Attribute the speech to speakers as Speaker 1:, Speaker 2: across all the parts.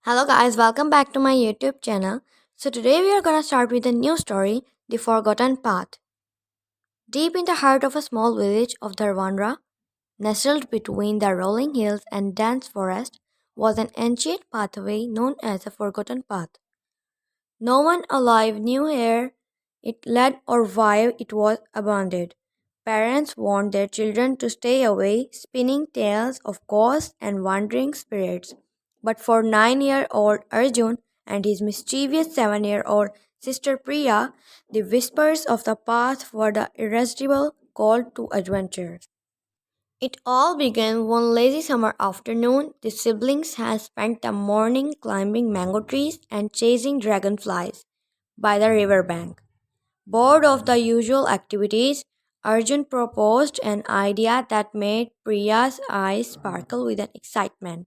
Speaker 1: Hello guys, welcome back to my YouTube channel. So today we are gonna start with a new story, The Forgotten Path. Deep in the heart of a small village of Darwanra, nestled between the rolling hills and dense forest, was an ancient pathway known as the Forgotten Path. No one alive knew where it led or why it was abandoned. Parents warned their children to stay away, spinning tales of ghosts and wandering spirits. But for 9-year-old Arjun and his mischievous 7-year-old sister Priya, the whispers of the path were the irresistible call to adventure. It all began one lazy summer afternoon. The siblings had spent the morning climbing mango trees and chasing dragonflies by the riverbank. Bored of the usual activities, Arjun proposed an idea that made Priya's eyes sparkle with an excitement.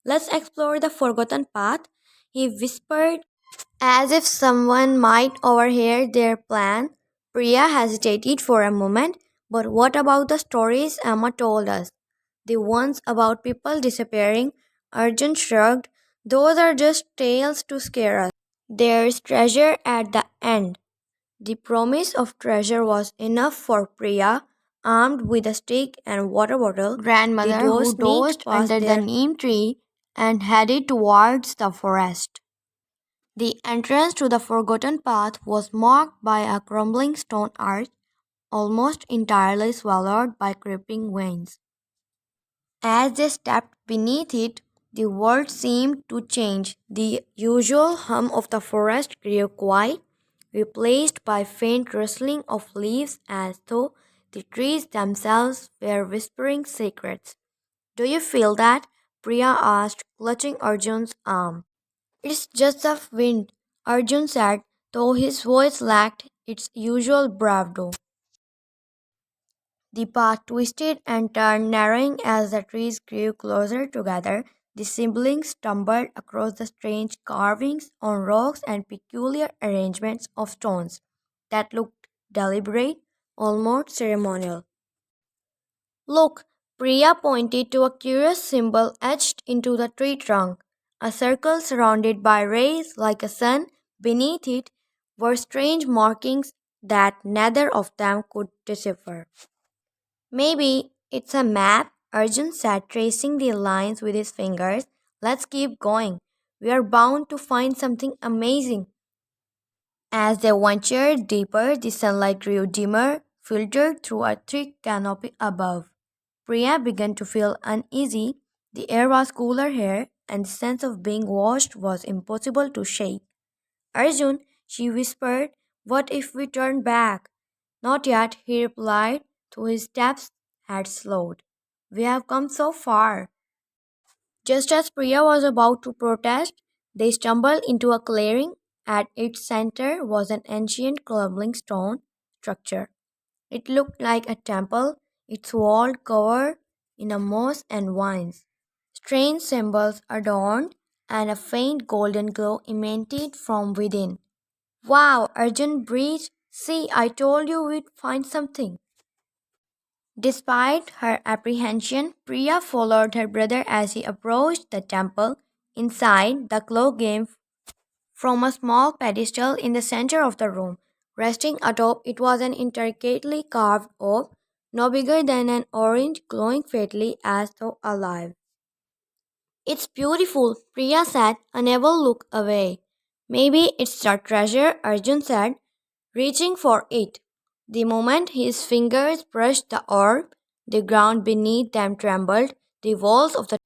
Speaker 1: Let's explore the forgotten path, he whispered. As if someone might overhear their plan, Priya hesitated for a moment. But what about the stories Emma told us? The ones about people disappearing? Arjun shrugged. Those are just tales to scare us. There's treasure at the end. The promise of treasure was enough for Priya. Armed with a stick and water bottle, grandmother the duo who dozed under the neem tree and headed towards the forest. The entrance to the forgotten path was marked by a crumbling stone arch, almost entirely swallowed by creeping vines. As they stepped beneath it, the world seemed to change. The usual hum of the forest grew quiet, replaced by faint rustling of leaves as though the trees themselves were whispering secrets. Do you feel that? Priya asked, clutching Arjun's arm. It's just the wind, Arjun said, though his voice lacked its usual bravado. The path twisted and turned, narrowing as the trees grew closer together. The siblings stumbled across the strange carvings on rocks and peculiar arrangements of stones that looked deliberate, almost ceremonial. Look, Priya pointed to a curious symbol etched into the tree trunk. A circle surrounded by rays like a sun. Beneath it were strange markings that neither of them could decipher. Maybe it's a map, Arjun said, tracing the lines with his fingers. Let's keep going. We are bound to find something amazing. As they ventured deeper, the sunlight grew dimmer, filtered through a thick canopy above. Priya began to feel uneasy. The air was cooler here, and the sense of being watched was impossible to shake. Arjun, she whispered, what if we turn back? Not yet, he replied, though his steps had slowed. We have come so far. Just as Priya was about to protest, they stumbled into a clearing. At its center was an ancient crumbling stone structure. It looked like a temple, its wall covered in a moss and vines. Strange symbols adorned, and a faint golden glow emanated from within. Wow, Arjun breathed. See, I told you we'd find something. Despite her apprehension, Priya followed her brother as he approached the temple. Inside, the glow came from a small pedestal in the center of the room. Resting atop it was an intricately carved orb, no bigger than an orange, glowing faintly as though alive. It's beautiful, Priya said, unable to look away. Maybe it's the treasure, Arjun said, reaching for it. The moment his fingers brushed the orb, the ground beneath them trembled, the walls of the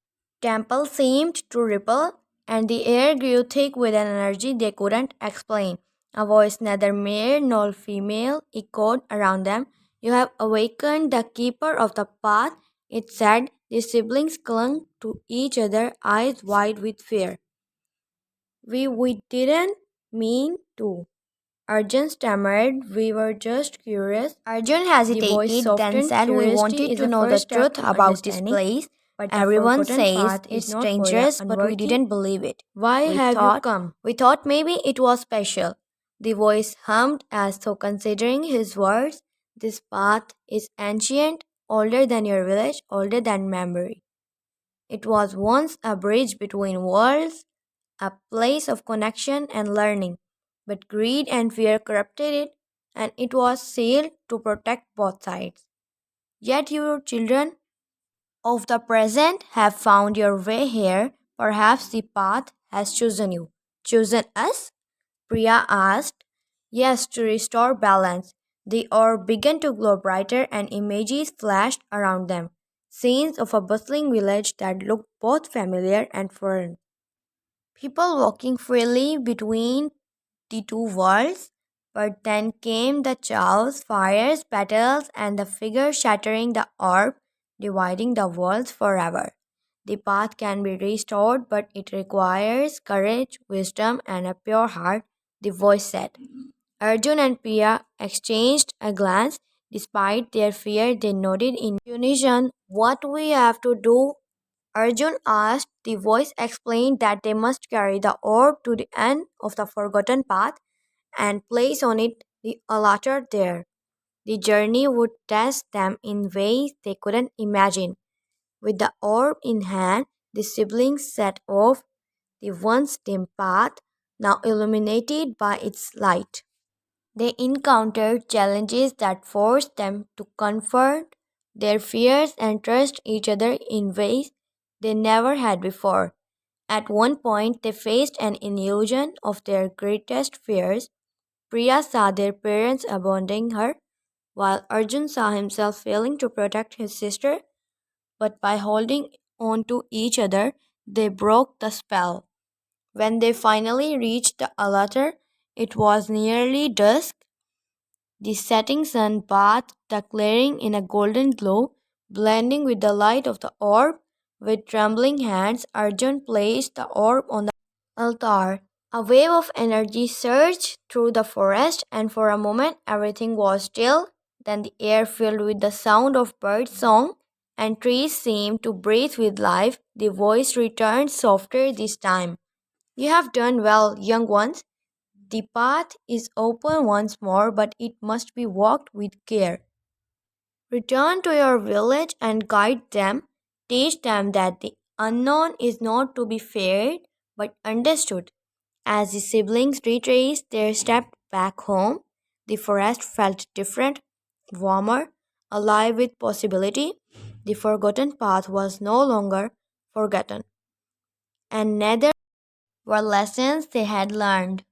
Speaker 1: temple seemed to ripple, and the air grew thick with an energy they couldn't explain. A voice, neither male nor female, echoed around them. You have awakened the keeper of the path, it said. The siblings clung to each other, eyes wide with fear. We didn't mean to. Arjun stammered, we were just curious. Arjun hesitated, then said, we wanted to know the truth about this place. But everyone says it's dangerous, but we didn't believe it. Why have you come? We thought maybe it was special. The voice hummed as though considering his words. This path is ancient, older than your village, older than memory. It was once a bridge between worlds, a place of connection and learning. But greed and fear corrupted it, and it was sealed to protect both sides. Yet your children of the present have found your way here. Perhaps the path has chosen you. Chosen us? Priya asked. Yes, to restore balance. The orb began to glow brighter and images flashed around them. Scenes of a bustling village that looked both familiar and foreign. People walking freely between the two worlds. But then came the chaos, fires, battles, and the figure shattering the orb, dividing the worlds forever. The path can be restored, but it requires courage, wisdom, and a pure heart, the voice said. Arjun and Priya exchanged a glance. Despite their fear, they nodded in unison. What we have to do? Arjun asked. The voice explained that they must carry the orb to the end of the forgotten path and place on it the altar there. The journey would test them in ways they couldn't imagine. With the orb in hand, the siblings set off the once dim path, now illuminated by its light. They encountered challenges that forced them to confront their fears and trust each other in ways they never had before. At one point, they faced an illusion of their greatest fears. Priya saw their parents abandoning her, while Arjun saw himself failing to protect his sister. But by holding on to each other, they broke the spell. When they finally reached the altar, it was nearly dusk. The setting sun bathed the clearing in a golden glow, blending with the light of the orb. With trembling hands, Arjun placed the orb on the altar. A wave of energy surged through the forest, and for a moment everything was still. Then the air filled with the sound of bird song, and trees seemed to breathe with life. The voice returned softer this time. You have done well, young ones. The path is open once more, but it must be walked with care. Return to your village and guide them. Teach them that the unknown is not to be feared but understood. As the siblings retraced their steps back home, the forest felt different, warmer, alive with possibility. The forgotten path was no longer forgotten, and neither were lessons they had learned.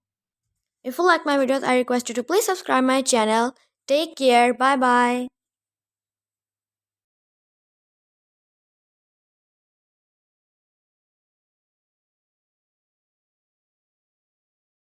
Speaker 1: If you like my videos, I request you to please subscribe my channel. Take care. Bye bye.